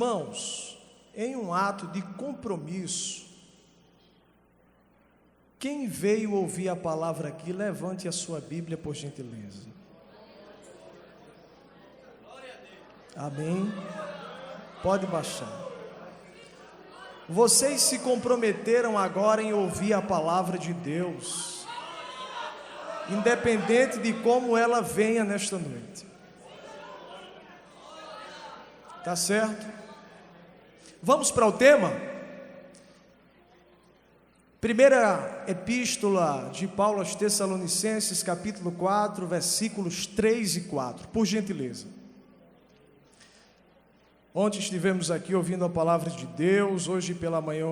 irmãos, em um ato de compromisso, quem veio ouvir a palavra aqui, levante a sua Bíblia, por gentileza. Amém? Pode baixar. Vocês se comprometeram agora em ouvir a palavra de Deus, independente de como ela venha nesta noite. Tá certo? Vamos para o tema? Primeira epístola de Paulo aos Tessalonicenses, capítulo 4, versículos 3 e 4, por gentileza. Ontem estivemos aqui ouvindo a palavra de Deus, hoje pela manhã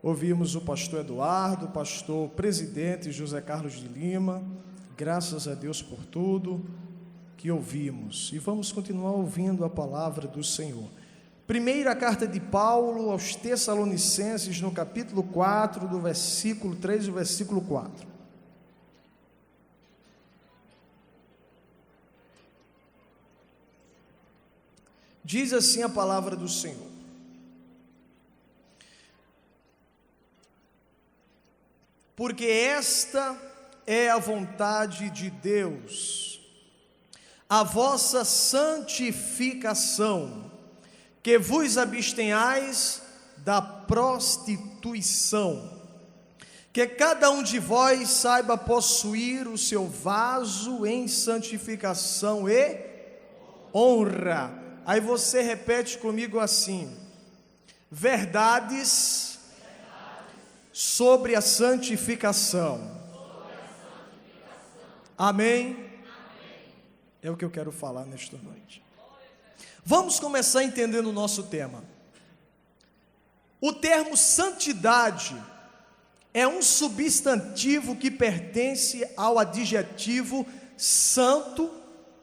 ouvimos o pastor Eduardo, o pastor presidente José Carlos de Lima, graças a Deus por tudo que ouvimos, e vamos continuar ouvindo a palavra do Senhor. Primeira carta de Paulo aos Tessalonicenses, no capítulo 4, do versículo 3 e versículo 4. Diz assim a palavra do Senhor: porque esta é a vontade de Deus, a vossa santificação, que vos abstenhais da prostituição, que cada um de vós saiba possuir o seu vaso em santificação e honra. Aí você repete comigo assim: verdades sobre a santificação. Amém? É o que eu quero falar nesta noite. Vamos começar entendendo o nosso tema. O termo santidade é um substantivo que pertence ao adjetivo santo,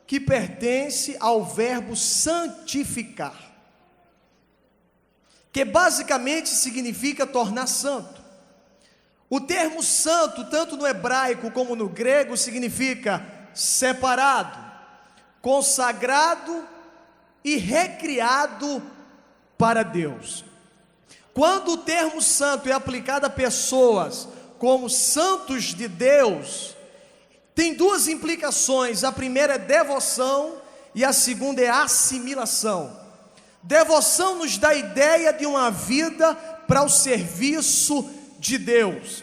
que pertence ao verbo santificar, que basicamente significa tornar santo. O termo santo, tanto no hebraico como no grego, significa separado, consagrado e recriado para Deus. Quando o termo santo é aplicado a pessoas como santos de Deus, tem duas implicações. A primeira é devoção e a segunda é assimilação. Devoção nos dá a ideia de uma vida para o serviço de Deus,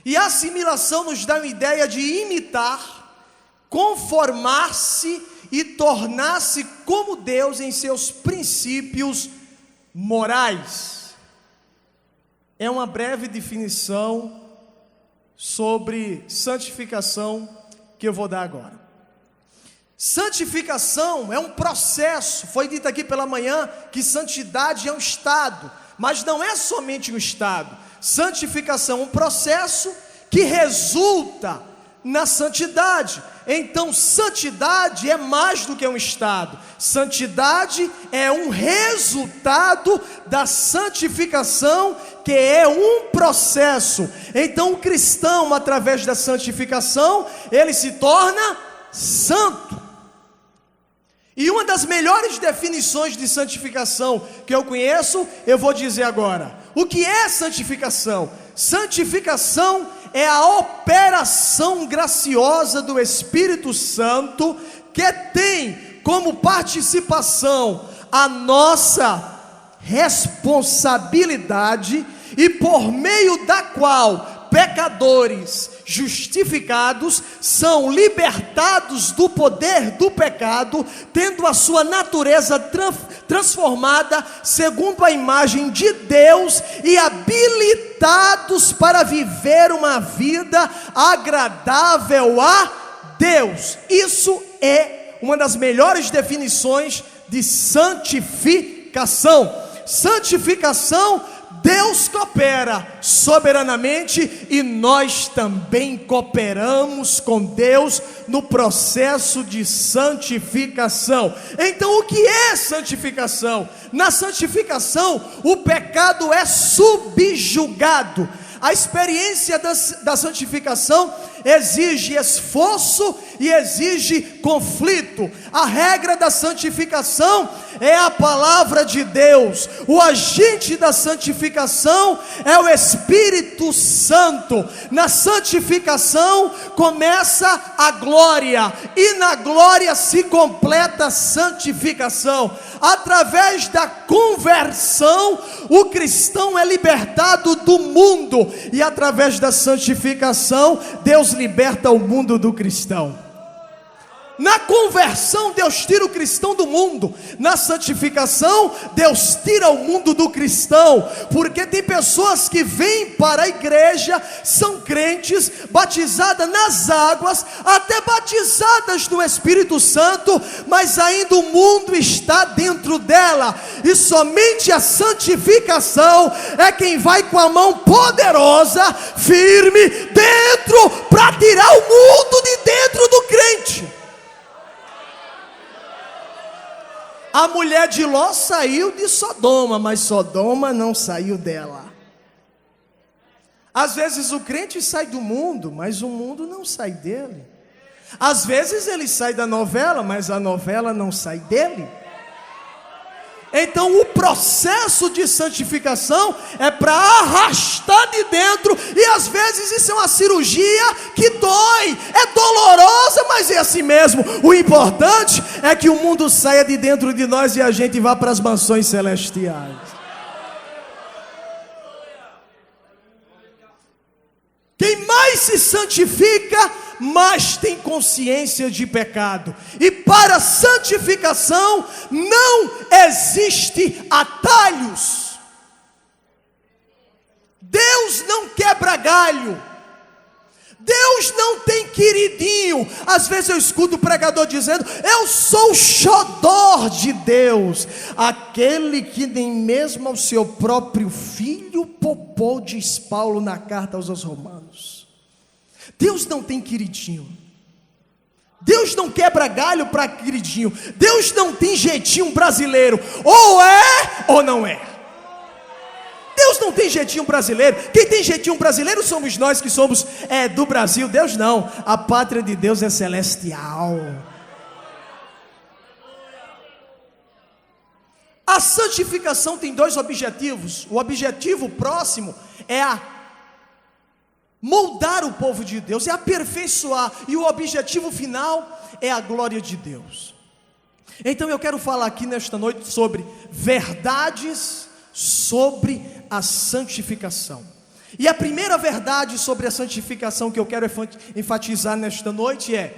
e a assimilação nos dá uma ideia de imitar, conformar-se e tornar-se como Deus em seus princípios morais. É uma breve definição sobre santificação que eu vou dar agora. Santificação é um processo. Foi dito aqui pela manhã que santidade é um estado, mas não é somente um estado. Santificação é um processo que resulta na santidade. Então, santidade é mais do que um estado. Santidade é um resultado da santificação, que é um processo. Então, o cristão, através da santificação, ele se torna santo. E uma das melhores definições de santificação que eu conheço, eu vou dizer agora. O que é santificação? Santificação é a operação graciosa do Espírito Santo, que tem como participação a nossa responsabilidade, e por meio da qual pecadores justificados são libertados do poder do pecado, tendo a sua natureza transformada segundo a imagem de Deus e habilitados para viver uma vida agradável a Deus. Isso é uma das melhores definições de santificação. Santificação, Deus coopera soberanamente e nós também cooperamos com Deus no processo de santificação. Então, o que é santificação? Na santificação, o pecado é subjugado. A experiência da santificação exige esforço e exige conflito. A regra da santificação é a palavra de Deus. O agente da santificação é o Espírito Santo. Na santificação começa a glória, e na glória se completa a santificação. Através da conversão, o cristão é libertado do mundo, e através da santificação, Deus liberta o mundo do cristão. Na conversão, Deus tira o cristão do mundo. Na santificação, Deus tira o mundo do cristão. Porque tem pessoas que vêm para a igreja, são crentes, batizadas nas águas, até batizadas no Espírito Santo, mas ainda o mundo está dentro dela. E somente a santificação é quem vai com a mão poderosa, firme, dentro, para tirar o mundo de dentro do crente. A mulher de Ló saiu de Sodoma, mas Sodoma não saiu dela. Às vezes o crente sai do mundo, mas o mundo não sai dele. Às vezes ele sai da novela, mas a novela não sai dele. Então o processo de santificação é para arrastar de dentro, e às vezes isso é uma cirurgia que dói, é dolorosa, mas é assim mesmo. O importante é que o mundo saia de dentro de nós e a gente vá para as mansões celestiais. Quem mais se santifica, mais tem consciência de pecado. E para a santificação não existe atalhos. Deus não quebra galho. Deus não tem queridinho. Às vezes eu escuto o pregador dizendo: eu sou o xodó de Deus, aquele que nem mesmo ao seu próprio filho poupou, diz Paulo na carta aos Romanos. Deus não tem queridinho. Deus não quebra galho para queridinho. Deus não tem jeitinho brasileiro, ou é ou não é. Deus não tem jeitinho brasileiro. Quem tem jeitinho brasileiro somos nós que somos do Brasil. Deus não. A pátria de Deus é celestial. A santificação tem dois objetivos. O objetivo próximo é moldar o povo de Deus, é aperfeiçoar. E o objetivo final é a glória de Deus. Então eu quero falar aqui nesta noite sobre verdades sobre a santificação. E a primeira verdade sobre a santificação que eu quero enfatizar nesta noite é: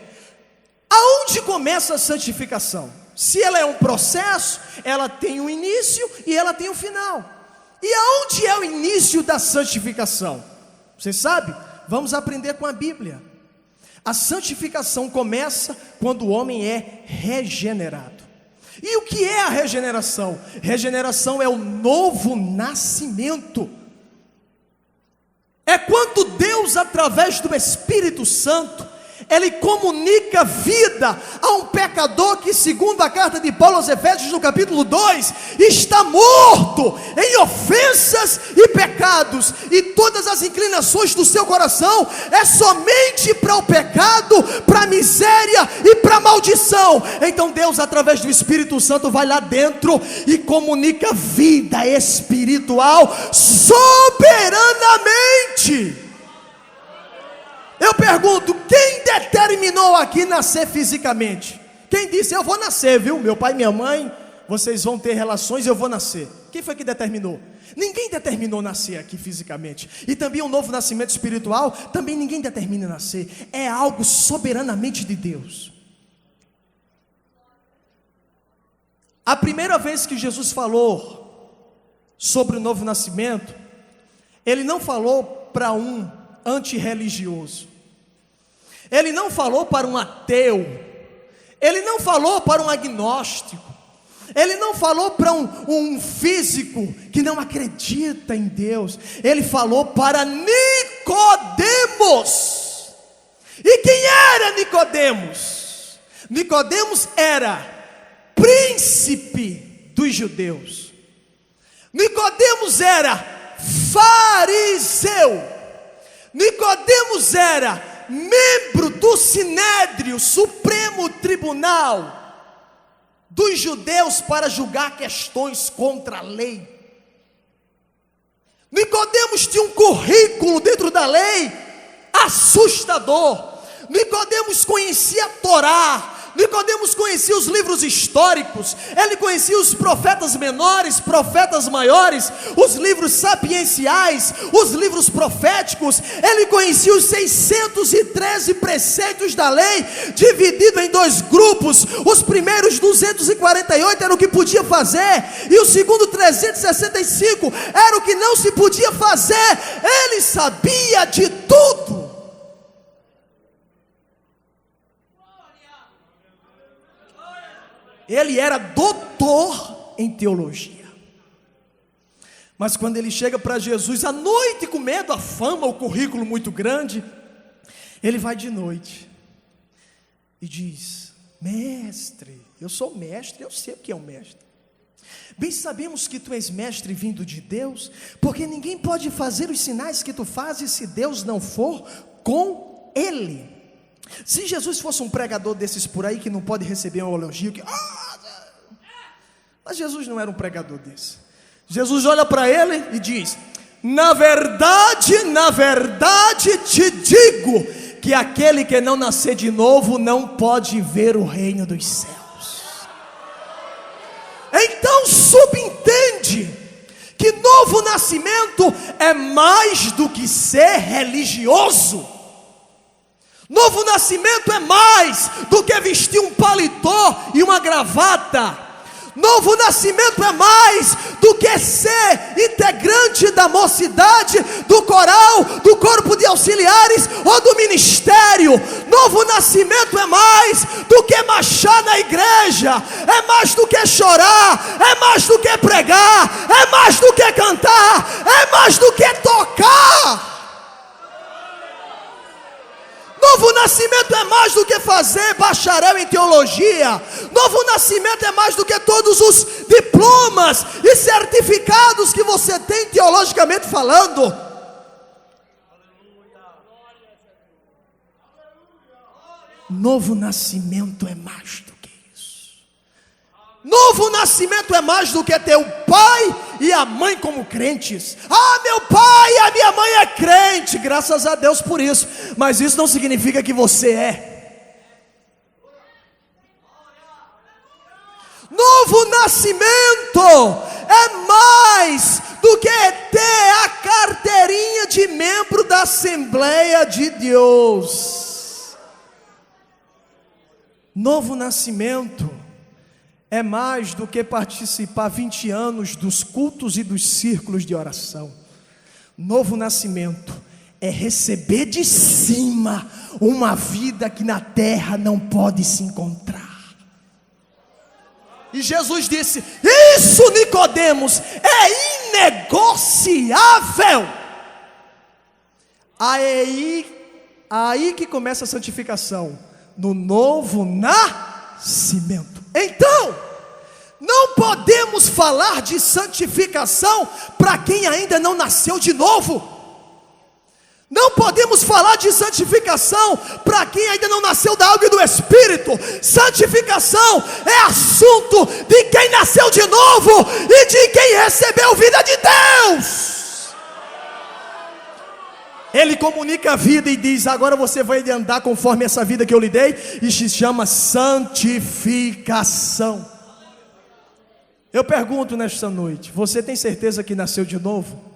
aonde começa a santificação? Se ela é um processo, ela tem um início e ela tem um final. E aonde é o início da santificação? Você sabe? Vamos aprender com a Bíblia. A santificação começa quando o homem é regenerado. E o que é a regeneração? Regeneração é o novo nascimento. É quando Deus, através do Espírito Santo, Ele comunica vida a um pecador que, segundo a carta de Paulo aos Efésios, no capítulo 2, está morto em ofensas e pecados, e todas as inclinações do seu coração é somente para o pecado, para a miséria e para a maldição. Então Deus, através do Espírito Santo, vai lá dentro e comunica vida espiritual soberanamente. Eu pergunto: quem determinou aqui nascer fisicamente? Quem disse: eu vou nascer, viu? Meu pai e minha mãe, vocês vão ter relações, eu vou nascer. Quem foi que determinou? Ninguém determinou nascer aqui fisicamente. E também o novo nascimento espiritual, também ninguém determina nascer. É algo soberanamente de Deus. A primeira vez que Jesus falou sobre o novo nascimento, Ele não falou para um antirreligioso. Ele não falou para um ateu. Ele não falou para um agnóstico. Ele não falou para um físico que não acredita em Deus. Ele falou para Nicodemos. E quem era Nicodemos? Nicodemos era príncipe dos judeus. Nicodemos era fariseu. Nicodemos era membro do Sinédrio, Supremo Tribunal dos judeus, para julgar questões contra a lei. Nicodemos tinha um currículo dentro da lei assustador. Nicodemos conhecia a Torá, Nicodemos conhecia os livros históricos, ele conhecia os profetas menores, profetas maiores, os livros sapienciais, os livros proféticos, ele conhecia os 613 preceitos da lei, dividido em dois grupos. Os primeiros 248 era o que podia fazer, e o segundo 365 era o que não se podia fazer. Ele sabia de tudo. Ele era doutor em teologia. Mas quando ele chega para Jesus à noite, com medo, a fama, o currículo muito grande, ele vai de noite e diz: mestre, eu sou mestre, eu sei o que é um mestre. Bem sabemos que tu és mestre vindo de Deus, porque ninguém pode fazer os sinais que tu fazes se Deus não for com ele. Se Jesus fosse um pregador desses por aí, que não pode receber um elogio, mas Jesus não era um pregador desse. Jesus olha para ele e diz: na verdade te digo, que aquele que não nascer de novo não pode ver o reino dos céus. Então subentende que novo nascimento é mais do que ser religioso. Novo nascimento é mais do que vestir um paletó e uma gravata. Novo nascimento é mais do que ser integrante da mocidade, do coral, do corpo de auxiliares ou do ministério. Novo nascimento é mais do que marchar na igreja, é mais do que chorar, é mais do que pregar, é mais do que cantar, é mais do que tocar. Novo nascimento é mais do que fazer bacharel em teologia. Novo nascimento é mais do que todos os diplomas e certificados que você tem teologicamente falando. Novo nascimento é mais do que isso. Novo nascimento é mais do que ter o pai e a mãe como crentes. Ah, meu pai e a minha mãe é crente, graças a Deus por isso, mas isso não significa que você é. Novo nascimento é mais do que ter a carteirinha de membro da Assembleia de Deus. Novo nascimento é mais do que participar 20 anos dos cultos e dos círculos de oração. Novo nascimento é receber de cima uma vida que na terra não pode se encontrar. E Jesus disse: isso, Nicodemos, é inegociável. Aí que começa a santificação, no novo nascimento. Então, não podemos falar de santificação para quem ainda não nasceu de novo. Não podemos falar de santificação para quem ainda não nasceu da água e do Espírito. Santificação é assunto de quem nasceu de novo e de quem recebeu vida de Deus. Ele comunica a vida e diz: agora você vai andar conforme essa vida que eu lhe dei, e se chama santificação. Eu pergunto nesta noite: você tem certeza que nasceu de novo?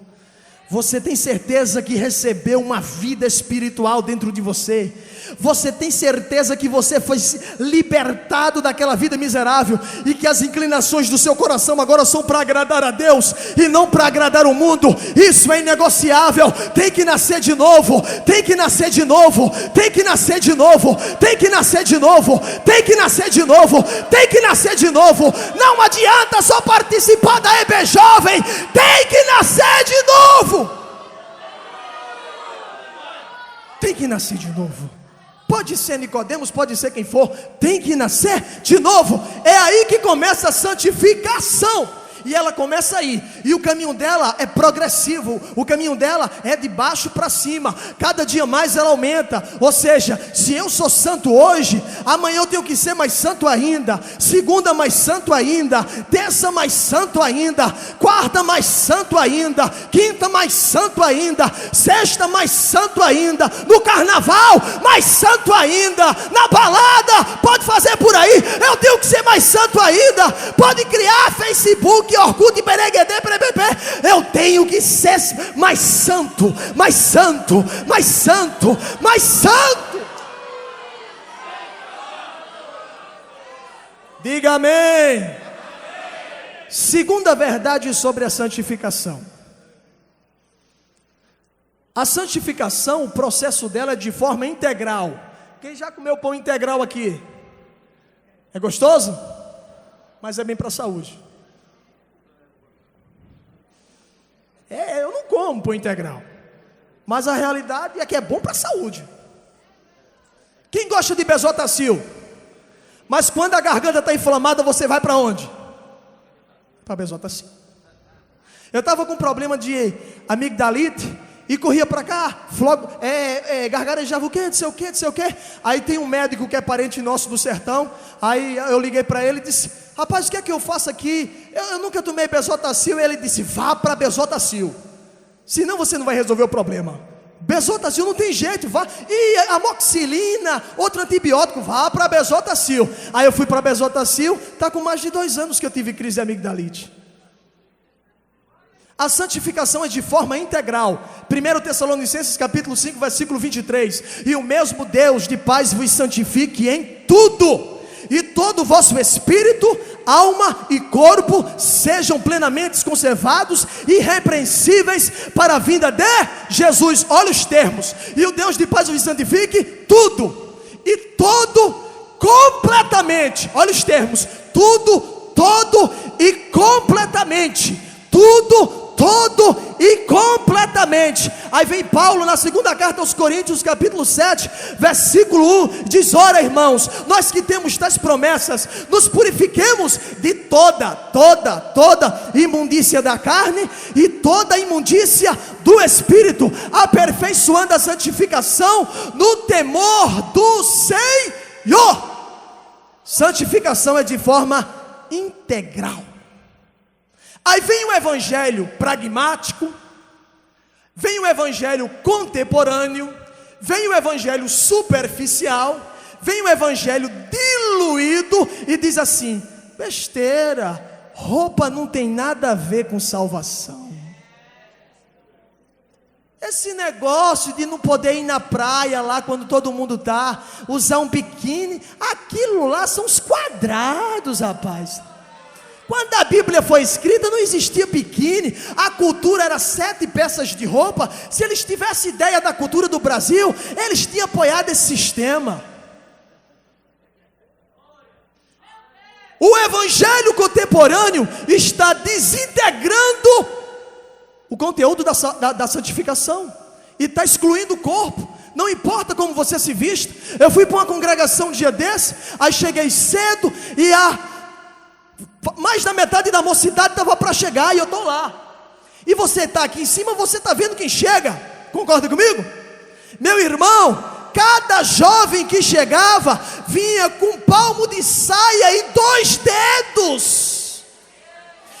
Você tem certeza que recebeu uma vida espiritual dentro de você? Você tem certeza que você foi libertado daquela vida miserável e que as inclinações do seu coração agora são para agradar a Deus e não para agradar o mundo? Isso é inegociável. Tem que nascer de novo, tem que nascer de novo, tem que nascer de novo, tem que nascer de novo, tem que nascer de novo, tem que nascer de novo. Não adianta só participar da EB Jovem, tem que nascer de novo. Tem que nascer de novo. Pode ser Nicodemos, pode ser quem for, tem que nascer de novo. É aí que começa a santificação. e ela começa a ir, e o caminho dela é progressivo, o caminho dela é de baixo para cima, cada dia mais ela aumenta. Ou seja, se eu sou santo hoje, amanhã eu tenho que ser mais santo ainda, segunda mais santo ainda, terça mais santo ainda, quarta mais santo ainda, quinta mais santo ainda, sexta mais santo ainda, no carnaval mais santo ainda, na balada, pode fazer por aí, eu tenho que ser mais santo ainda, pode criar Facebook, Orkut, Bereguedê, PPP, eu tenho que ser mais santo, mais santo, mais santo, mais santo. Diga amém. Segunda verdade sobre a santificação. A santificação, o processo dela é de forma integral. Quem já comeu pão integral aqui? É gostoso? Mas é bem para a saúde. Eu não como pão integral, mas a realidade é que é bom para a saúde. Quem gosta de Besotacil? Mas quando a garganta está inflamada, você vai para onde? Para Besotacil. Eu estava com problema de amigdalite e corria para cá, gargarejava o quê, não sei o quê, não sei o quê. Aí tem um médico que é parente nosso do sertão. Aí eu liguei para ele e disse: rapaz, o que é que eu faço aqui? Eu nunca tomei Besotacil. E ele disse: vá para Besotacil, senão você não vai resolver o problema. Besotacil não tem jeito, vá. E amoxicilina, outro antibiótico, vá para Besotacil. Aí eu fui para Besotacil. Está com mais de 2 anos que eu tive crise de amigdalite. A santificação é de forma integral. 1 Tessalonicenses capítulo 5, versículo 23. E o mesmo Deus de paz vos santifique em tudo, e todo o vosso espírito, alma e corpo sejam plenamente conservados, irrepreensíveis para a vinda de Jesus. Olha os termos: e o Deus de paz vos santifique tudo, e todo completamente. Olha os termos: tudo, todo e completamente. Tudo, todo e completamente. Aí vem Paulo na segunda carta aos Coríntios, capítulo 7, versículo 1, diz: ora, irmãos, nós que temos tais promessas, nos purifiquemos de toda imundícia da carne e toda imundícia do espírito, aperfeiçoando a santificação no temor do Senhor. Santificação é de forma integral. Aí vem o evangelho pragmático, vem o evangelho contemporâneo, vem o evangelho superficial, vem o evangelho diluído e diz assim: besteira, roupa não tem nada a ver com salvação. Esse negócio de não poder ir na praia lá quando todo mundo está, usar um biquíni, aquilo lá são os quadrados, rapaz. Quando a Bíblia foi escrita não existia biquíni, a cultura era 7 peças de roupa. Se eles tivessem ideia da cultura do Brasil, eles tinham apoiado esse sistema. O evangelho contemporâneo está desintegrando o conteúdo da santificação e está excluindo o corpo. Não importa como você se vista. Eu fui para uma congregação um dia desse, aí cheguei cedo e mais da metade da mocidade estava para chegar, e eu estou lá. E você está aqui em cima, você está vendo quem chega. Concorda comigo? Meu irmão, cada jovem que chegava vinha com um palmo de saia e 2 dedos.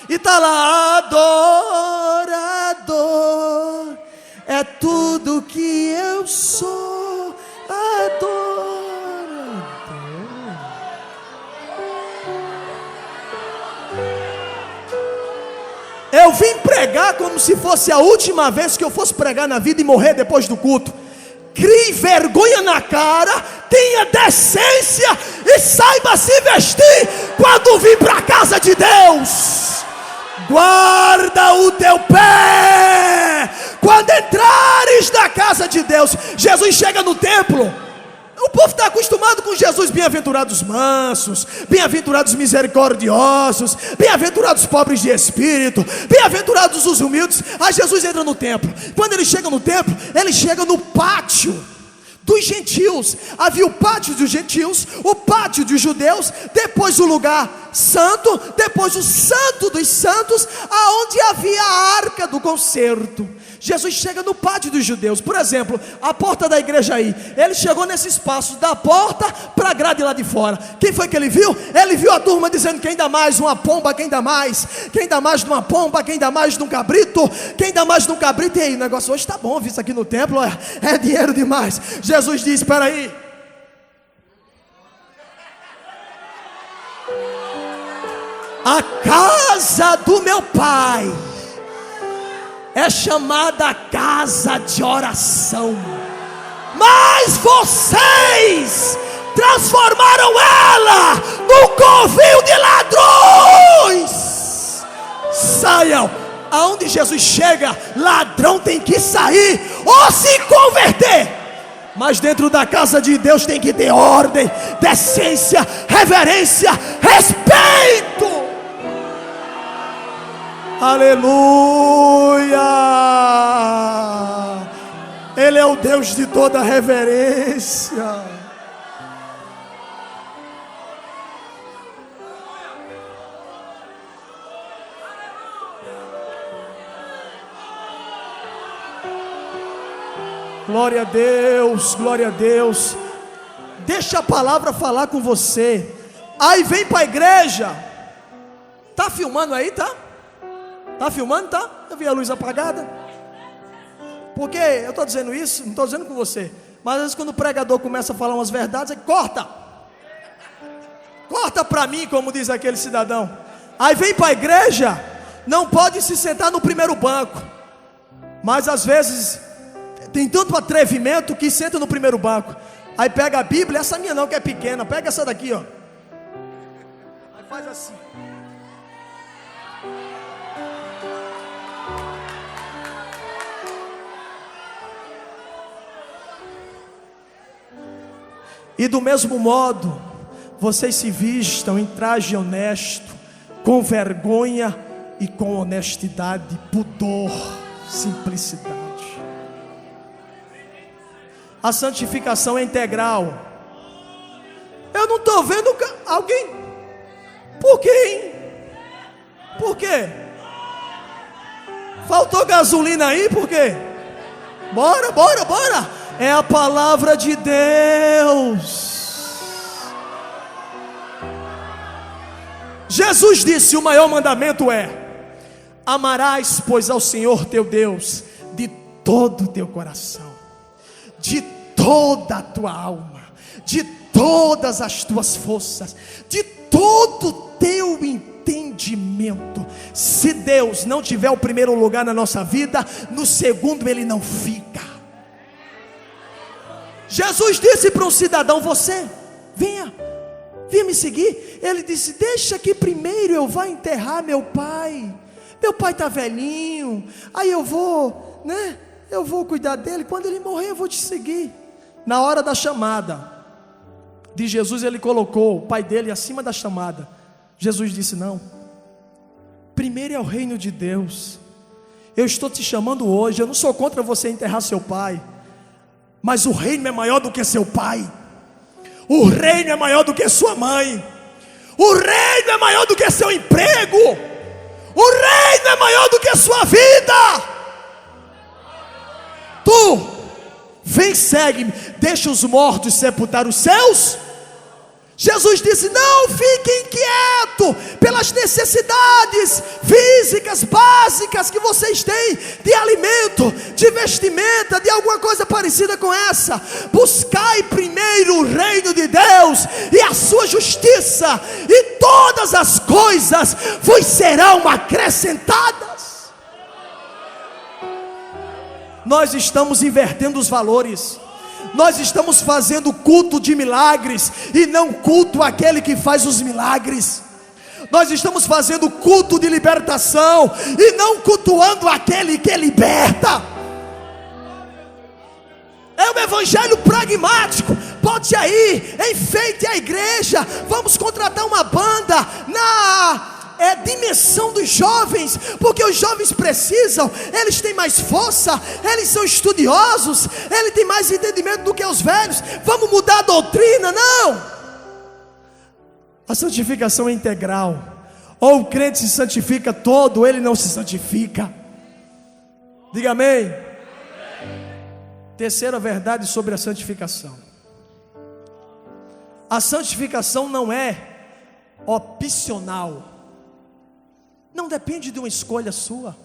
E está lá: adorador é tudo que eu sou, adorador. Eu vim pregar como se fosse a última vez que eu fosse pregar na vida e morrer depois do culto. Crie vergonha na cara, tenha decência e saiba se vestir quando vir para a casa de Deus. Guarda o teu pé quando entrares na casa de Deus. Jesus chega no templo. O povo está acostumado com Jesus: bem-aventurados mansos, bem-aventurados misericordiosos, bem-aventurados pobres de espírito, bem-aventurados os humildes. Aí Jesus entra no templo. Quando ele chega no templo, ele chega no pátio dos gentios. Havia o pátio dos gentios, o pátio dos judeus, depois o lugar santo, depois o santo dos santos, aonde havia a arca do concerto. Jesus chega no pátio dos judeus. Por exemplo, a porta da igreja aí, ele chegou nesse espaço da porta para a grade lá de fora. Quem foi que ele viu? Ele viu a turma dizendo: quem dá mais uma pomba, quem dá mais de uma pomba, quem dá mais de um cabrito, quem dá mais de um cabrito. E aí, o negócio hoje está bom, visto aqui no templo, é dinheiro demais. Jesus disse: espera aí, a casa do meu pai é chamada casa de oração, mas vocês transformaram ela num covil de ladrões. Saiam. Aonde Jesus chega, ladrão tem que sair ou se converter. Mas dentro da casa de Deus tem que ter ordem, decência, reverência, respeito. Aleluia! Ele é o Deus de toda reverência. Glória a Deus, glória a Deus. Deixa a palavra falar com você. Aí vem para a igreja. Tá filmando aí, tá? Tá filmando, tá? Eu vi a luz apagada. Porque eu estou dizendo isso, não estou dizendo com você, mas às vezes quando o pregador começa a falar umas verdades, ele corta. Corta para mim, como diz aquele cidadão. Aí vem para a igreja, não pode se sentar no primeiro banco. Mas às vezes tem tanto atrevimento que senta no primeiro banco. Aí pega a Bíblia, essa minha não que é pequena, pega essa daqui, ó. Aí faz assim. E do mesmo modo, vocês se vistam em traje honesto, com vergonha e com honestidade, pudor, simplicidade. A santificação é integral. Eu não estou vendo alguém. Por quê, hein? Por quê? Faltou gasolina aí, por quê? Bora, bora, bora. É a palavra de Deus. Jesus disse: o maior mandamento é: amarás, pois, ao Senhor teu Deus de todo o teu coração, de toda a tua alma, de todas as tuas forças, de todo o teu entendimento. Se Deus não tiver o primeiro lugar na nossa vida, no segundo Ele não fica. Jesus disse para um cidadão: você, venha me seguir. Ele disse: deixa que primeiro eu vá enterrar meu pai. Meu pai está velhinho, aí eu vou, né? Eu vou cuidar dele, quando ele morrer eu vou te seguir. Na hora da chamada de Jesus, ele colocou o pai dele acima da chamada. Jesus disse: não, primeiro é o reino de Deus. Eu estou te chamando hoje, eu não sou contra você enterrar seu pai, mas o reino é maior do que seu pai. O reino é maior do que sua mãe. O reino é maior do que seu emprego. O reino é maior do que sua vida. Tu, vem, segue-me. Deixa os mortos sepultar os seus. Jesus disse: não fique inquieto pelas necessidades físicas básicas que vocês têm, de alimento, de vestimenta, de alguma coisa parecida com essa. Buscai primeiro o reino de Deus e a sua justiça, e todas as coisas vos serão acrescentadas. Nós estamos invertendo os valores. Nós estamos fazendo culto de milagres e não culto àquele que faz os milagres. Nós estamos fazendo culto de libertação e não cultuando aquele que liberta. É um evangelho pragmático. Bote aí, enfeite a igreja. Vamos contratar uma banda dimensão dos jovens, porque os jovens precisam, eles têm mais força, eles são estudiosos, eles têm mais entendimento do que os velhos. Vamos mudar a doutrina? Não. A santificação é integral. Ou o crente se santifica todo, ou ele não se santifica. Diga amém. Terceira verdade sobre a santificação: a santificação não é opcional, não depende de uma escolha sua.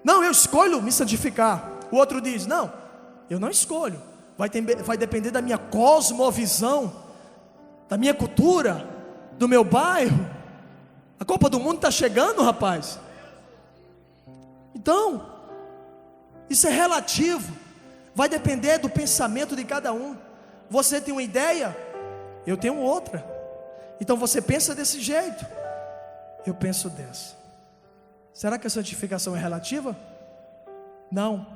Não, eu escolho me santificar. O outro diz: não, eu não escolho. Vai depender da minha cosmovisão, da minha cultura, do meu bairro. A Copa do Mundo está chegando, rapaz. Então, isso é relativo, vai depender do pensamento de cada um. Você tem uma ideia, eu tenho outra. Então você pensa desse jeito, eu penso dessa. Será que a santificação é relativa? Não,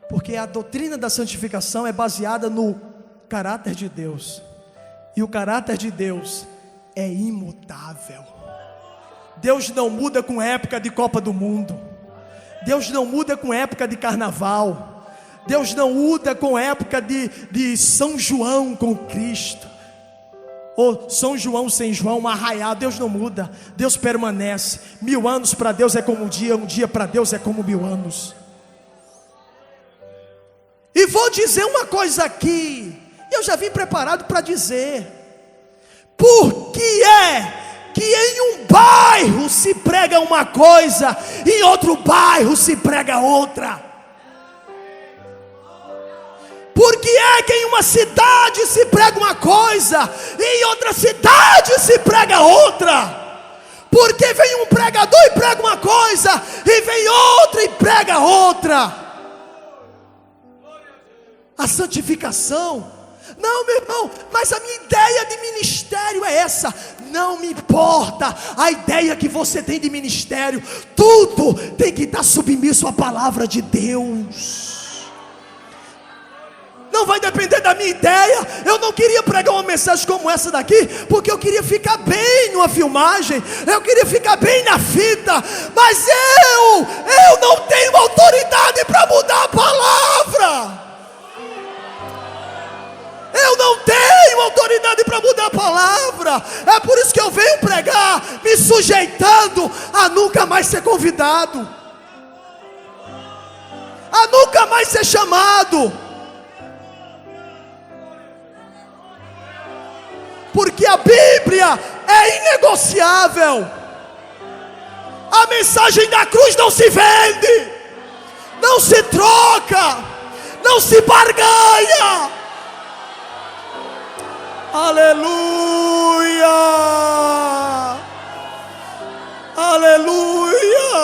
porque a doutrina da santificação é baseada no caráter de Deus. E o caráter de Deus é imutável. Deus não muda com época de Copa do Mundo. Deus não muda com época de carnaval. Deus não muda com época de São João com Cristo, ou São João sem João, um arraial. Deus não muda, Deus permanece. 1000 anos para Deus é como um dia para Deus é como 1000 anos. E vou dizer uma coisa aqui, eu já vim preparado para dizer: por que é que em um bairro se prega uma coisa, em outro bairro se prega outra? Por que é que em uma cidade se prega uma coisa, e em outra cidade se prega outra? Porque vem um pregador e prega uma coisa, e vem outro e prega outra. A santificação: não, meu irmão, mas a minha ideia de ministério é essa. Não me importa a ideia que você tem de ministério, tudo tem que estar submisso à palavra de Deus. Não vai depender da minha ideia. Eu não queria pregar uma mensagem como essa daqui, porque eu queria ficar bem numa filmagem, eu queria ficar bem na fita, mas eu não tenho autoridade para mudar a palavra. Eu não tenho autoridade para mudar a palavra. É por isso que eu venho pregar, me sujeitando a nunca mais ser convidado, a nunca mais ser chamado. Porque a Bíblia é inegociável. A mensagem da cruz não se vende, não se troca, não se barganha. Aleluia, aleluia.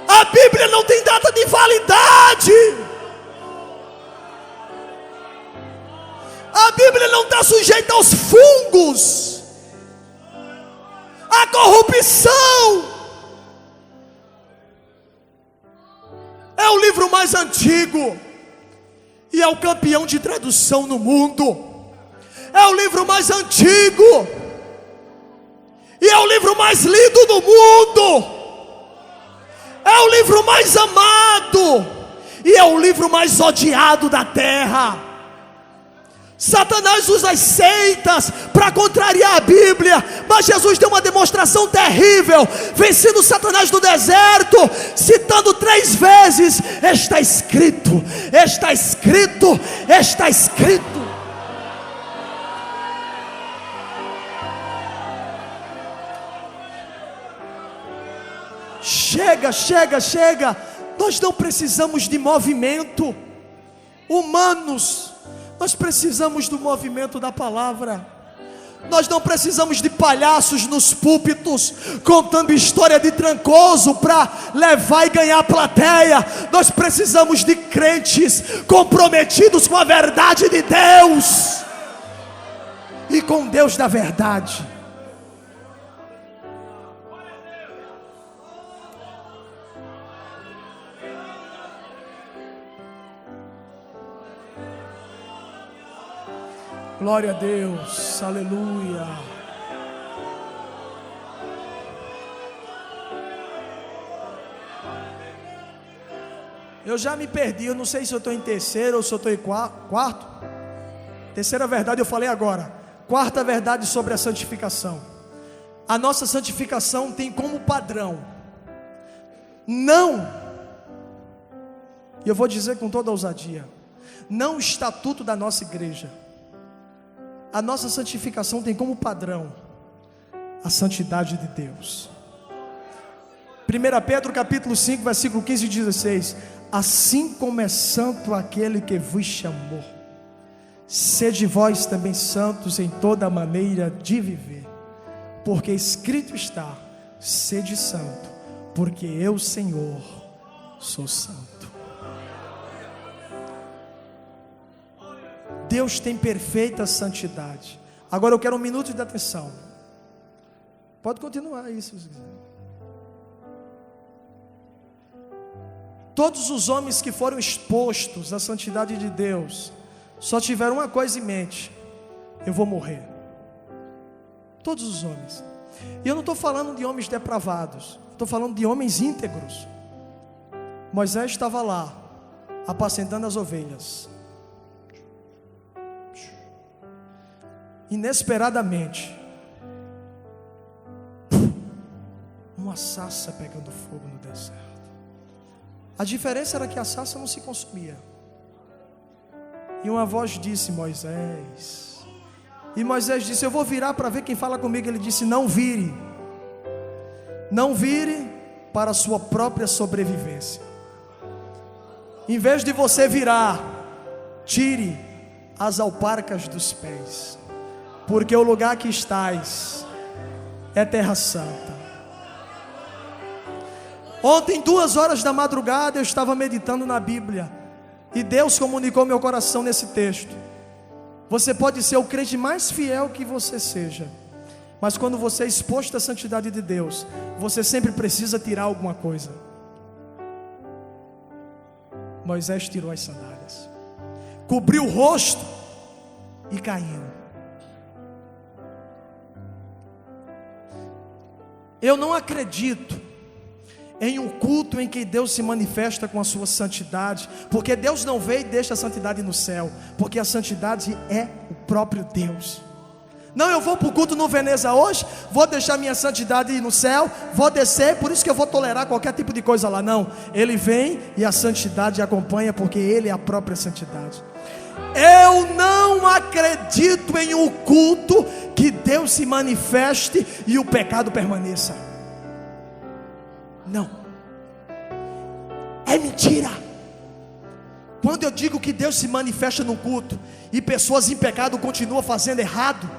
A Bíblia não tem data de validade. A Bíblia não está sujeita aos fungos, à corrupção. É o livro mais antigo e é o campeão de tradução no mundo. É o livro mais antigo e é o livro mais lido do mundo. É o livro mais amado e é o livro mais odiado da terra. Satanás usa as seitas para contrariar a Bíblia, mas Jesus deu uma demonstração terrível, vencendo Satanás no deserto, citando 3 vezes: está escrito, está escrito, está escrito. Chega, chega, chega. Nós não precisamos de movimento humanos, nós precisamos do movimento da palavra. Nós não precisamos de palhaços nos púlpitos contando história de Trancoso para levar e ganhar a plateia. Nós precisamos de crentes comprometidos com a verdade de Deus e com Deus da verdade. Glória a Deus, aleluia. Eu já me perdi, eu não sei se eu estou em terceiro ou se eu estou em quarto. Terceira verdade eu falei agora. Quarta verdade sobre a santificação. A nossa santificação tem como padrão, não, e eu vou dizer com toda ousadia, não o estatuto da nossa igreja. A nossa santificação tem como padrão a santidade de Deus. 1 Pedro capítulo 5, versículo 15 e 16. Assim como é santo aquele que vos chamou, sede vós também santos em toda maneira de viver, porque escrito está: sede santo, porque eu, Senhor, sou santo. Deus tem perfeita santidade. Agora eu quero um minuto de atenção. Pode continuar aí se você quiser. Todos os homens que foram expostos à santidade de Deus só tiveram uma coisa em mente: eu vou morrer. Todos os homens. E eu não estou falando de homens depravados, estou falando de homens íntegros. Moisés estava lá, apacentando as ovelhas. Inesperadamente, uma sarça pegando fogo no deserto. A diferença era que a sarça não se consumia. E uma voz disse: Moisés. E Moisés disse: eu vou virar para ver quem fala comigo. Ele disse: não vire. Não vire para a sua própria sobrevivência. Em vez de você virar, tire as alparcas dos pés, porque o lugar que estás é terra santa. Ontem, 2 horas da madrugada, eu estava meditando na Bíblia, e Deus comunicou meu coração nesse texto. Você pode ser o crente mais fiel que você seja, mas quando você é exposto à santidade de Deus, você sempre precisa tirar alguma coisa. Moisés tirou as sandálias, cobriu o rosto e caiu. Eu não acredito em um culto em que Deus se manifesta com a sua santidade, porque Deus não veio e deixa a santidade no céu, porque a santidade é o próprio Deus. Não, eu vou para o culto no Veneza hoje, vou deixar minha santidade no céu, vou descer, por isso que eu vou tolerar qualquer tipo de coisa lá. Não, Ele vem e a santidade acompanha, porque Ele é a própria santidade. Eu não acredito em um culto que Deus se manifeste e o pecado permaneça. Não, é mentira. Quando eu digo que Deus se manifesta no culto e pessoas em pecado continuam fazendo errado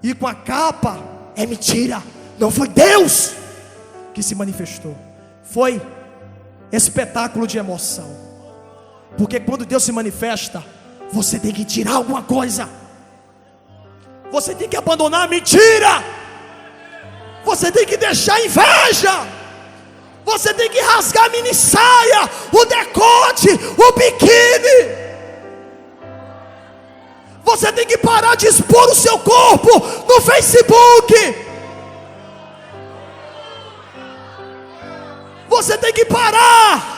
e com a capa, é mentira. Não foi Deus que se manifestou, foi espetáculo de emoção. Porque quando Deus se manifesta, você tem que tirar alguma coisa, você tem que abandonar a mentira, você tem que deixar a inveja, você tem que rasgar a mini saia, o decote, o biquíni. Você tem que parar de expor o seu corpo no Facebook. Você tem que parar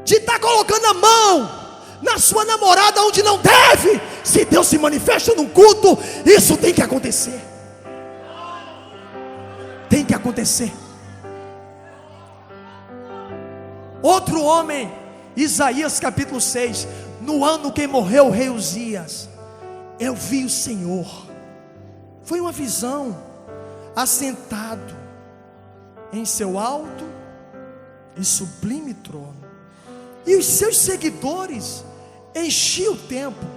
de estar colocando a mão na sua namorada onde não deve. Se Deus se manifesta num culto, isso tem que acontecer. Tem que acontecer. Outro homem, Isaías capítulo 6. No ano que morreu o rei Uzias, eu vi o Senhor. Foi uma visão, assentado em seu alto e sublime trono, e os seus seguidores enchiam o templo,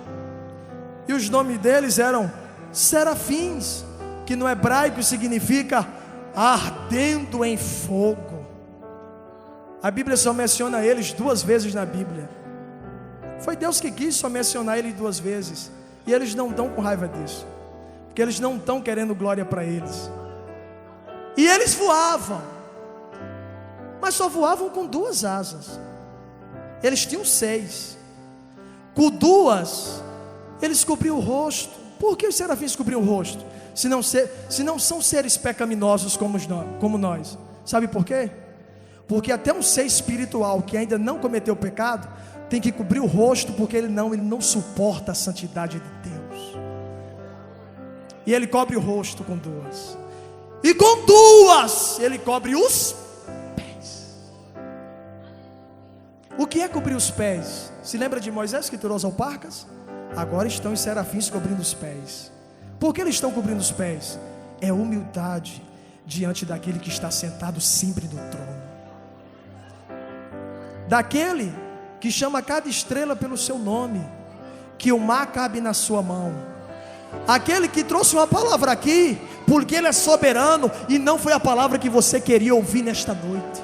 e os nomes deles eram serafins, que no hebraico significa ardendo em fogo. A Bíblia só menciona eles 2 vezes na Bíblia. Foi Deus que quis só mencionar eles 2 vezes. E eles não estão com raiva disso, porque eles não estão querendo glória para eles. E eles voavam, mas só voavam com 2 asas. Eles tinham 6. Com 2 Eles cobriam o rosto. Por que os serafins cobriam o rosto? Se não são seres pecaminosos como nós. Sabe por quê? Porque até um ser espiritual que ainda não cometeu pecado tem que cobrir o rosto, porque ele não suporta a santidade de Deus. E ele cobre o rosto com duas. E com duas ele cobre os pés. O que é cobrir os pés? Se lembra de Moisés que tirou as alparcas? Agora estão os serafins cobrindo os pés. Por que eles estão cobrindo os pés? É humildade diante daquele que está sentado sempre no trono, daquele que chama cada estrela pelo seu nome, que o mar cabe na sua mão, aquele que trouxe uma palavra aqui, porque ele é soberano, e não foi a palavra que você queria ouvir nesta noite,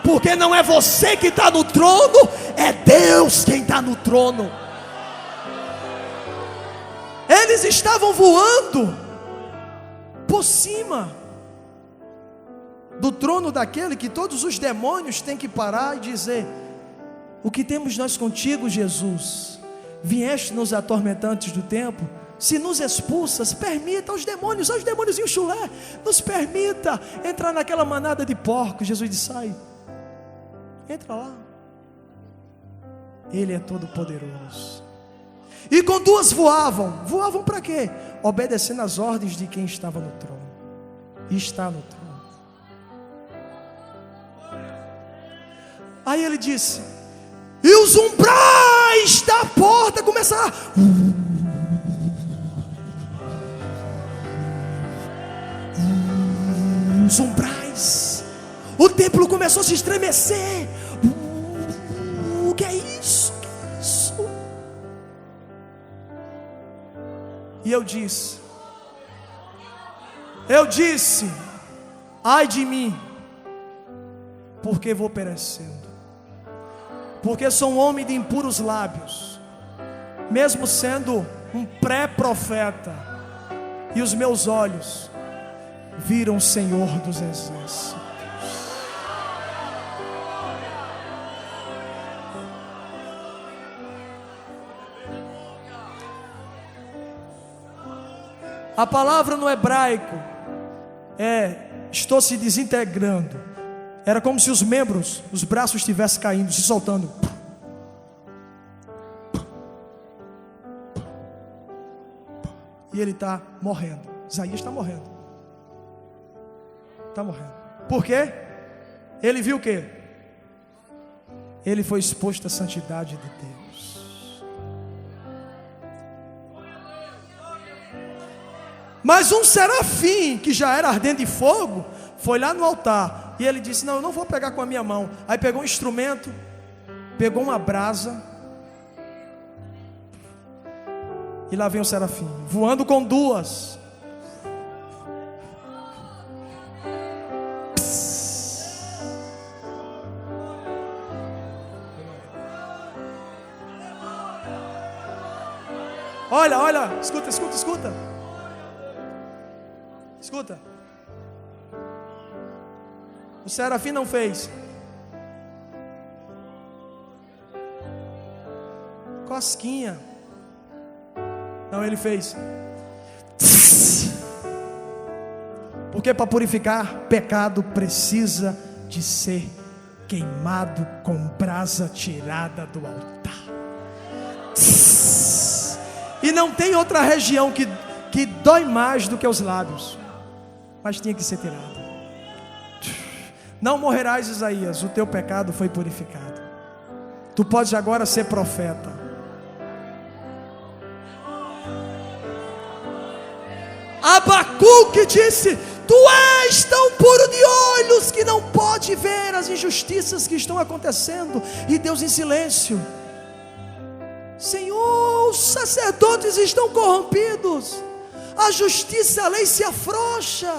porque não é você que está no trono, é Deus quem está no trono. Eles estavam voando por cima do trono daquele que todos os demônios têm que parar e dizer: o que temos nós contigo, Jesus? Vieste nos atormentantes do tempo, se nos expulsas, permita aos demônios e o chulé, nos permita entrar naquela manada de porcos. Jesus disse: sai, entra lá. Ele é todo poderoso. E com duas voavam para quê? Obedecendo às ordens de quem estava no trono, e está no trono. Aí ele disse: e os umbrais da porta começaram os umbrais, o templo começou a se estremecer. O que é isso? E eu disse: ai de mim, porque vou perecendo, porque sou um homem de impuros lábios, mesmo sendo um pré-profeta, e os meus olhos viram o Senhor dos exércitos. A palavra no hebraico estou se desintegrando. Era como se os membros, os braços estivessem caindo, se soltando. E ele está morrendo. Isaías está morrendo. Está morrendo. Por quê? Ele viu o quê? Ele foi exposto à santidade de Deus. Mas um serafim, que já era ardente de fogo, foi lá no altar, e ele disse: não, eu não vou pegar com a minha mão. Aí pegou um instrumento, pegou uma brasa, e lá vem o serafim, voando com duas. Olha, escuta. Escuta. O serafim não fez cosquinha. Não, ele fez. Porque para purificar pecado precisa de ser queimado com brasa tirada do altar. E não tem outra região que dói mais do que os lábios, mas tinha que ser tirado. Não morrerás, Isaías, o teu pecado foi purificado. Tu podes agora ser profeta. Abacuque disse: tu és tão puro de olhos que não pode ver as injustiças que estão acontecendo, e Deus em silêncio. Senhor, os sacerdotes estão corrompidos, a justiça, a lei se afrouxa,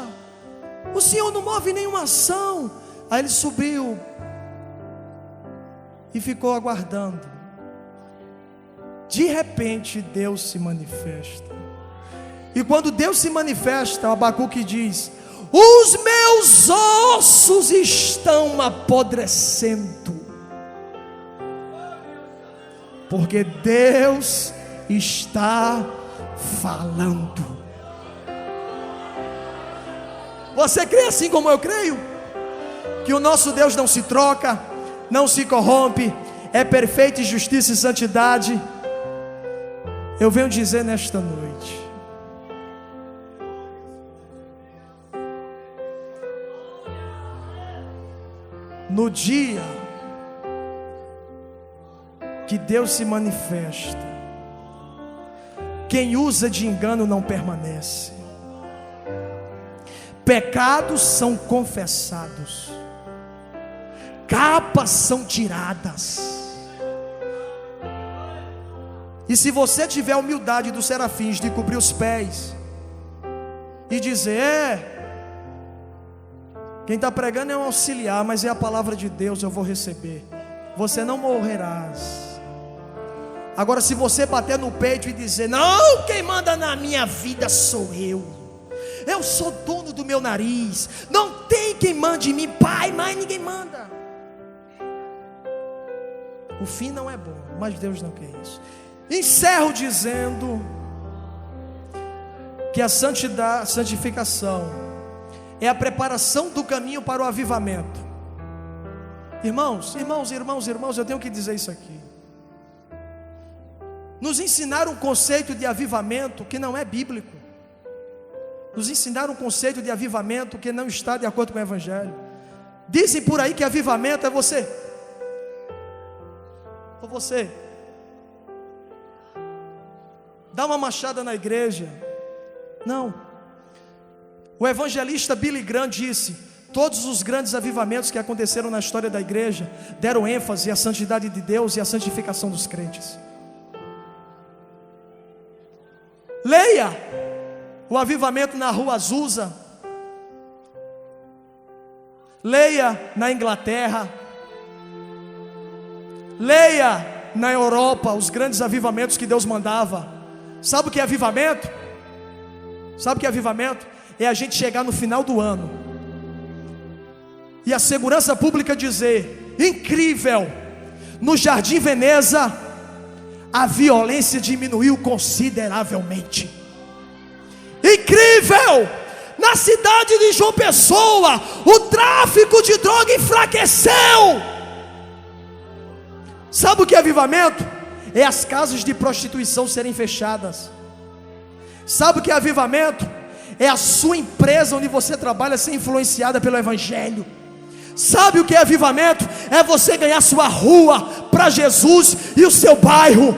o Senhor não move nenhuma ação. Aí ele subiu e ficou aguardando. De repente Deus se manifesta. E quando Deus se manifesta, Abacuque diz: os meus ossos estão apodrecendo, porque Deus está falando. Você crê assim como eu creio? Que o nosso Deus não se troca, não se corrompe, é perfeito em justiça e santidade. Eu venho dizer nesta noite: no dia que Deus se manifesta, quem usa de engano não permanece. Pecados são confessados, capas são tiradas. E se você tiver a humildade dos serafins de cobrir os pés e dizer: quem está pregando é um auxiliar, mas é a palavra de Deus, eu vou receber, você não morrerás. Agora, se você bater no peito e dizer: não, quem manda na minha vida sou eu sou dono do meu nariz, não tem quem mande em mim, pai, mãe, ninguém manda. O fim não é bom, mas Deus não quer isso. Encerro dizendo que a santificação é a preparação do caminho para o avivamento. Irmãos, eu tenho que dizer isso aqui. Nos ensinaram um conceito de avivamento que não é bíblico. Nos ensinaram um conceito de avivamento que não está de acordo com o Evangelho. Dizem por aí que avivamento é você. Ou você dá uma machada na igreja. Não. O evangelista Billy Graham disse: todos os grandes avivamentos que aconteceram na história da igreja deram ênfase à santidade de Deus e à santificação dos crentes. Leia o avivamento na rua Azusa, leia na Inglaterra, leia na Europa os grandes avivamentos que Deus mandava. Sabe o que é avivamento? Sabe o que é avivamento? É a gente chegar no final do ano e a segurança pública dizer: incrível, no Jardim Veneza a violência diminuiu consideravelmente. Incrível, na cidade de João Pessoa o tráfico de droga enfraqueceu. Sabe o que é avivamento? É as casas de prostituição serem fechadas. Sabe o que é avivamento? É a sua empresa onde você trabalha ser influenciada pelo Evangelho. Sabe o que é avivamento? É você ganhar sua rua para Jesus e o seu bairro.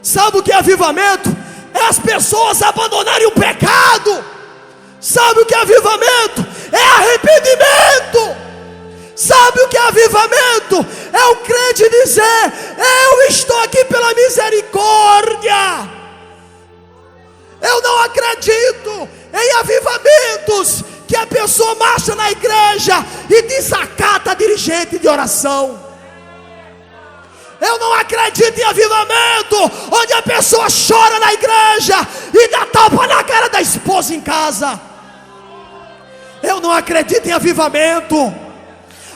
Sabe o que é avivamento? É as pessoas abandonarem o pecado. Sabe o que é avivamento? É arrependimento. Sabe o que é avivamento? É o crente dizer: eu estou aqui pela misericórdia. Eu não acredito em avivamentos que a pessoa marcha na igreja e desacata a dirigente de oração. Eu não acredito em avivamento onde a pessoa chora na igreja e dá tapa na cara da esposa em casa. Eu não acredito em avivamento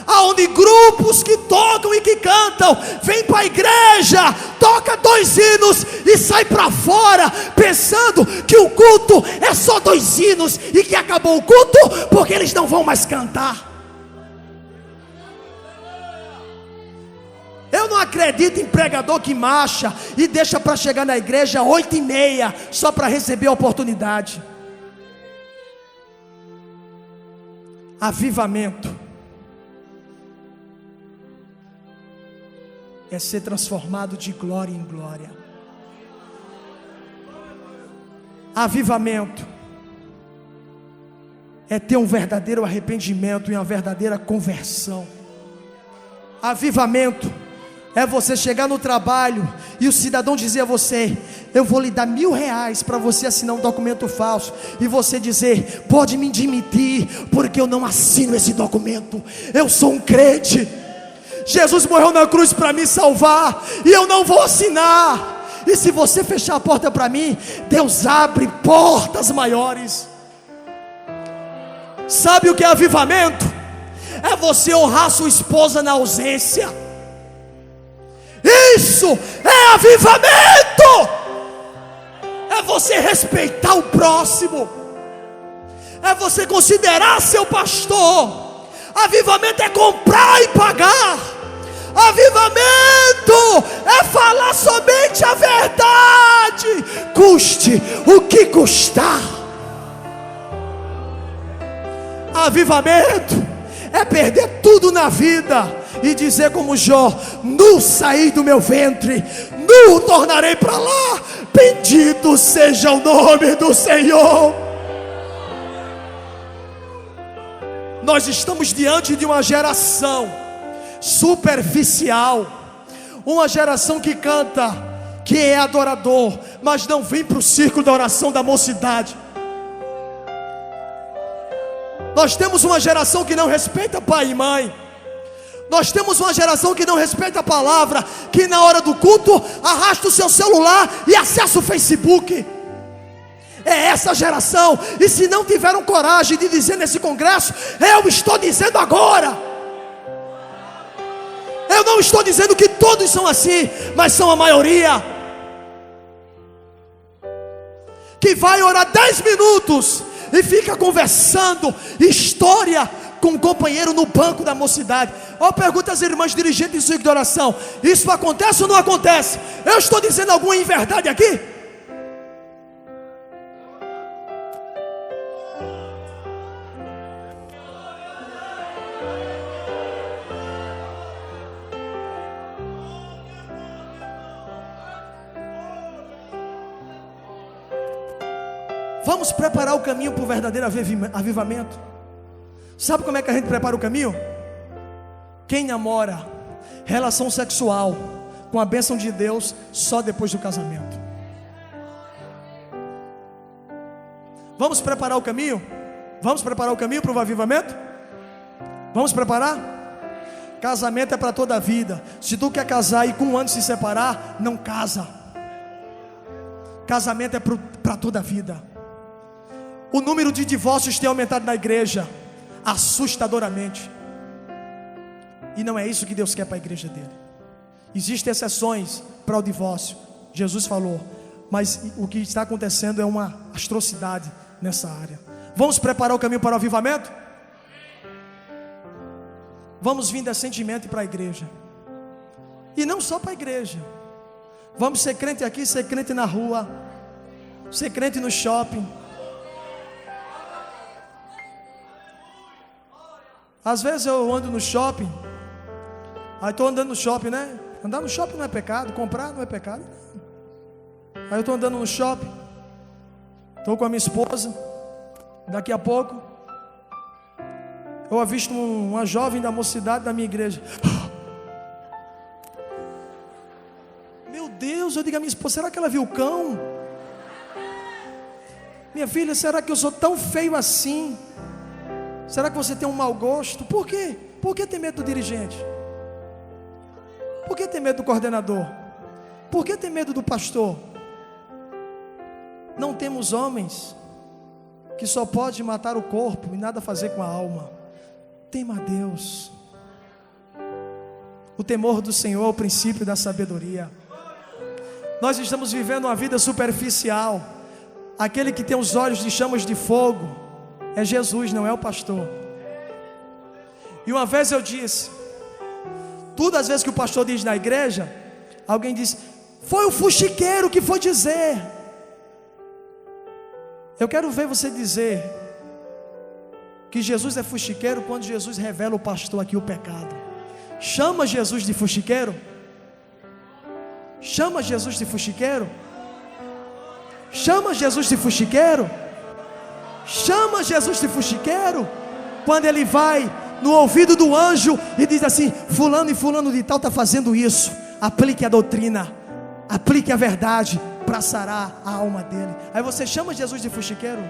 aonde grupos que tocam e que cantam vêm para a igreja, toca 2 hinos e sai para fora pensando que o culto é só 2 hinos e que acabou o culto porque eles não vão mais cantar. Eu não acredito em pregador que marcha e deixa para chegar na igreja 8h30 só para receber a oportunidade. Avivamento é ser transformado de glória em glória. Avivamento é ter um verdadeiro arrependimento e uma verdadeira conversão. Avivamento é você chegar no trabalho e o cidadão dizer a você: eu vou lhe dar R$1.000 para você assinar um documento falso, e você dizer: pode me demitir, porque eu não assino esse documento, eu sou um crente, Jesus morreu na cruz para me salvar, e eu não vou assinar. E se você fechar a porta para mim, Deus abre portas maiores. Sabe o que é avivamento? É você honrar sua esposa na ausência. Isso é avivamento. é você respeitar o próximo, é você considerar seu pastor. Avivamento é comprar e pagar. Avivamento é falar somente a verdade, custe o que custar. Avivamento é perder tudo na vida e dizer como Jó: nu saí do meu ventre, nu tornarei para lá, bendito seja o nome do Senhor. Nós estamos diante de uma geração superficial, uma geração que canta, que é adorador, mas não vem para o círculo da oração da mocidade. Nós temos uma geração que não respeita pai e mãe. Nós temos uma geração que não respeita a palavra, que na hora do culto arrasta o seu celular e acessa o Facebook. É essa geração. E se não tiveram coragem de dizer nesse congresso, eu estou dizendo agora. Eu não estou dizendo que todos são assim, mas são a maioria, que vai orar 10 minutos e fica conversando história com um companheiro no banco da mocidade. Ó, pergunta às irmãs dirigentes de círculo de oração: isso acontece ou não acontece? Eu estou dizendo alguma inverdade aqui? Vamos preparar o caminho para o verdadeiro avivamento. Sabe como é que a gente prepara o caminho? Quem namora, relação sexual com a bênção de Deus só depois do casamento. Vamos preparar o caminho? Vamos preparar o caminho para o avivamento? Vamos preparar? Casamento é para toda a vida. Se tu quer casar e com um ano se separar, não casa. Casamento é para toda a vida. O número de divórcios tem aumentado na igreja assustadoramente. E não é isso que Deus quer para a igreja dele. Existem exceções para o divórcio, Jesus falou, mas o que está acontecendo é uma atrocidade nessa área. Vamos preparar o caminho para o avivamento? Vamos vir decentemente para a igreja. E não só para a igreja. Vamos ser crente aqui, ser crente na rua, ser crente no shopping. Às vezes eu ando no shopping, aí estou andando no shopping, né? Andar no shopping não é pecado, comprar não é pecado. Aí eu estou andando no shopping, estou com a minha esposa, daqui a pouco eu avisto uma jovem da mocidade da minha igreja. Meu Deus, eu digo à minha esposa: será que ela viu o cão? Minha filha, será que eu sou tão feio assim? Será que você tem um mau gosto? Por quê? Por que tem medo do dirigente? Por que tem medo do coordenador? Por que tem medo do pastor? Não temos homens que só pode matar o corpo e nada fazer com a alma. Tema a Deus. O temor do Senhor é o princípio da sabedoria. Nós estamos vivendo uma vida superficial. Aquele que tem os olhos de chamas de fogo é Jesus, não é o pastor. E uma vez eu disse, todas as vezes que o pastor diz na igreja, alguém diz: foi o fuxiqueiro que foi dizer. Eu quero ver você dizer que Jesus é fuxiqueiro quando Jesus revela o pastor aqui o pecado. Chama Jesus de fuxiqueiro? Chama Jesus de fuxiqueiro? Chama Jesus de fuxiqueiro? Chama Jesus de fuxiqueiro quando ele vai no ouvido do anjo e diz assim: fulano e fulano de tal está fazendo isso. Aplique a doutrina, aplique a verdade para sarar a alma dele. Aí você chama Jesus de fuxiqueiro?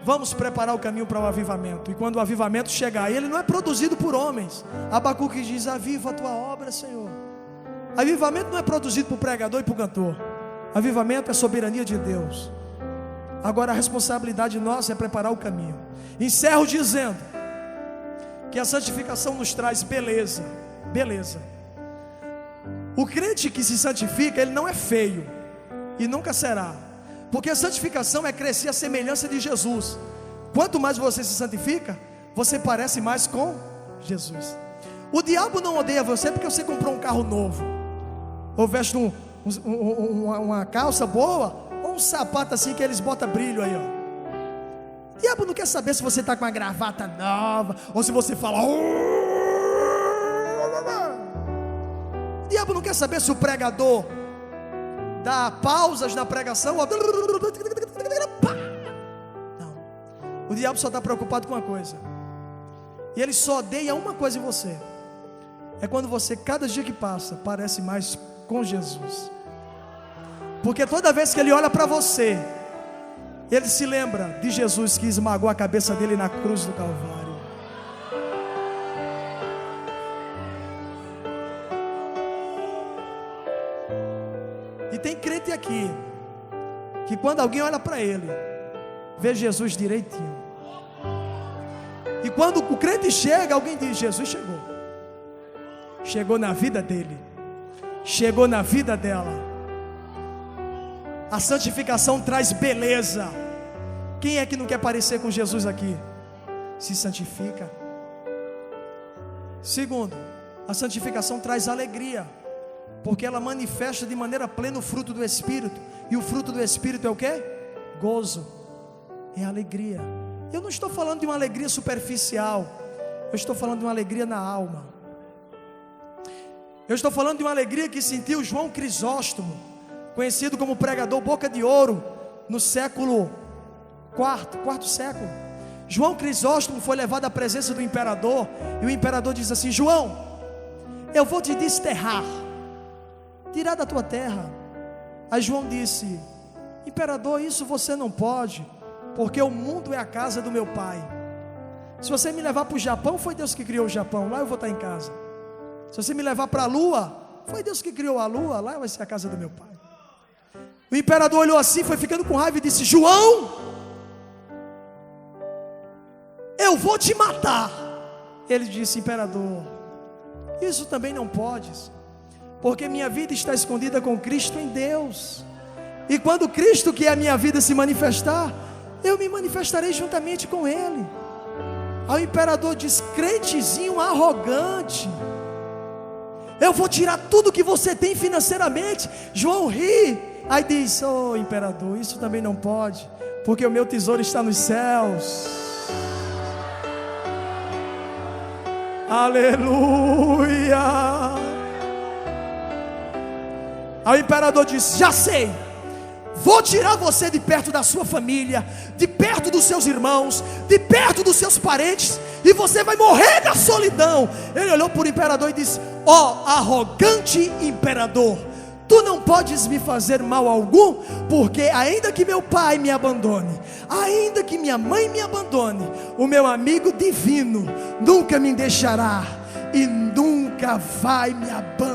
Vamos preparar o caminho para o avivamento. E quando o avivamento chegar, ele não é produzido por homens. Abacuque diz: aviva a tua obra, Senhor. Avivamento não é produzido por pregador e por cantor. Avivamento é soberania de Deus. Agora a responsabilidade nossa é preparar o caminho. Encerro dizendo que a santificação nos traz beleza. Beleza. O crente que se santifica, ele não é feio e nunca será, porque a santificação é crescer à semelhança de Jesus. Quanto mais você se santifica, você parece mais com Jesus. O diabo não odeia você porque você comprou um carro novo, ou veste uma calça boa, ou um sapato assim que eles botam brilho aí, ó. O diabo não quer saber se você está com uma gravata nova, ou se você fala. O diabo não quer saber se o pregador dá pausas na pregação. Não. O diabo só está preocupado com uma coisa. E ele só odeia uma coisa em você. É quando você, cada dia que passa, parece mais com Jesus. Porque toda vez que ele olha para você, ele se lembra de Jesus que esmagou a cabeça dele na cruz do Calvário. E tem crente aqui que quando alguém olha para ele, vê Jesus direitinho. E quando o crente chega, alguém diz: Jesus chegou. Chegou na vida dele, chegou na vida dela. A santificação traz beleza. Quem é que não quer parecer com Jesus aqui? Se santifica. Segundo, a santificação traz alegria, porque ela manifesta de maneira plena o fruto do Espírito. E o fruto do Espírito é o quê? Gozo, é alegria. Eu não estou falando de uma alegria superficial, eu estou falando de uma alegria na alma. Eu estou falando de uma alegria que sentiu João Crisóstomo, conhecido como pregador boca de ouro, no século quarto século. João Crisóstomo foi levado à presença do imperador, e o imperador diz assim: João, eu vou te desterrar, tirar da tua terra. Aí João disse: imperador, isso você não pode, porque o mundo é a casa do meu pai. Se você me levar para o Japão, foi Deus que criou o Japão, lá eu vou estar em casa. Se você me levar para a lua, foi Deus que criou a lua, lá vai ser a casa do meu pai. O imperador olhou assim, foi ficando com raiva e disse: João, eu vou te matar. Ele disse: imperador, isso também não podes, porque minha vida está escondida com Cristo em Deus, e quando Cristo, que é a minha vida, se manifestar, eu me manifestarei juntamente com Ele. Aí o imperador diz: crentezinho arrogante, eu vou tirar tudo que você tem financeiramente. João ri, aí diz: oh imperador, isso também não pode, porque o meu tesouro está nos céus. Aleluia. Aí o imperador disse: já sei, vou tirar você de perto da sua família, de perto dos seus irmãos, de perto dos seus parentes, e você vai morrer da solidão. Ele olhou para o imperador e disse: ó arrogante imperador, tu não podes me fazer mal algum, porque ainda que meu pai me abandone, ainda que minha mãe me abandone, o meu amigo divino nunca me deixará e nunca vai me abandonar.